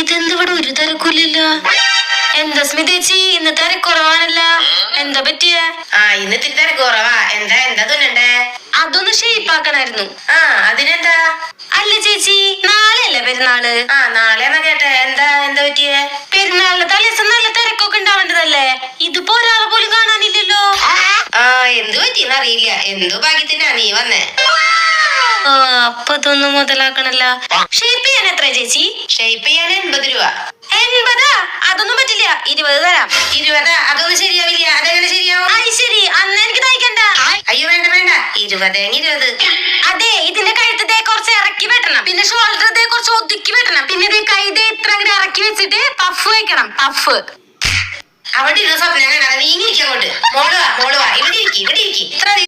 ഇതെന്തിവിടെ ഒരു തിരക്കില്ലല്ലോ. എന്താ സ്മിതേച്ചി ഇന്ന് തിരക്കുറവാണല്ല, എന്താ പറ്റിയ? ഇന്ന് ഇത്തിരി തിരക്ക് കുറവാ. എന്താ തുന്നണ്ടേ? അതൊന്ന് ഷേപ്പാക്കണായിരുന്നു. അതിനെന്താ? അല്ല ചേച്ചി, നാളെയല്ലേ പെരുന്നാള്? നാളെയാ കേട്ടെ. എന്താ പറ്റിയേ? പെരുന്നാളിന്റെ തലേദിവസം നല്ല തിരക്കൊക്കെ ഉണ്ടാവേണ്ടതല്ലേ? ഇതിപ്പോ ഒരാളെ പോലും കാണാനില്ലല്ലോ. എന്ത് പറ്റിയെന്ന് അറിയില്ല. എന്തോ ഭാഗ്യത്തിനാ നീ വന്നേ. അപ്പൊ ഇതൊന്നും മുതലാക്കണല്ല. ഷേപ്പ് ചെയ്യാൻ എത്ര ചേച്ചി? ഷേപ്പ് ചെയ്യാൻ 80 രൂപ. 80? അതൊന്നും പറ്റില്ല, 20 തരാം. 20? അതൊന്നും ശരിയാവില്ല. അതെങ്ങനെ ശരിയാവും? ശരി, അന്ന് എനിക്ക് തയ്ക്കണ്ട. അയ്യോ വേണ്ട 20. അതെ, ഇതിന്റെ കഴുത്തതേ കുറച്ച് ഇറക്കി വെട്ടണം, പിന്നെ ഷോൾഡർ കുറച്ച് ഒതുക്കി വെട്ടണം, പിന്നെ ഇതേ കൈതേ ഇത്ര അങ്ങനെ ഇറക്കി വെച്ചിട്ട് പഫ് വെക്കണം. പഫ് അവിടെ ഇരുന്ന് സ്വപ്നം കാണാതെ നീ ഇരിക്കങ്ങോട്ട്. മോളുവാ ഇവിടെ ഇരിക്കി. ഇത്ര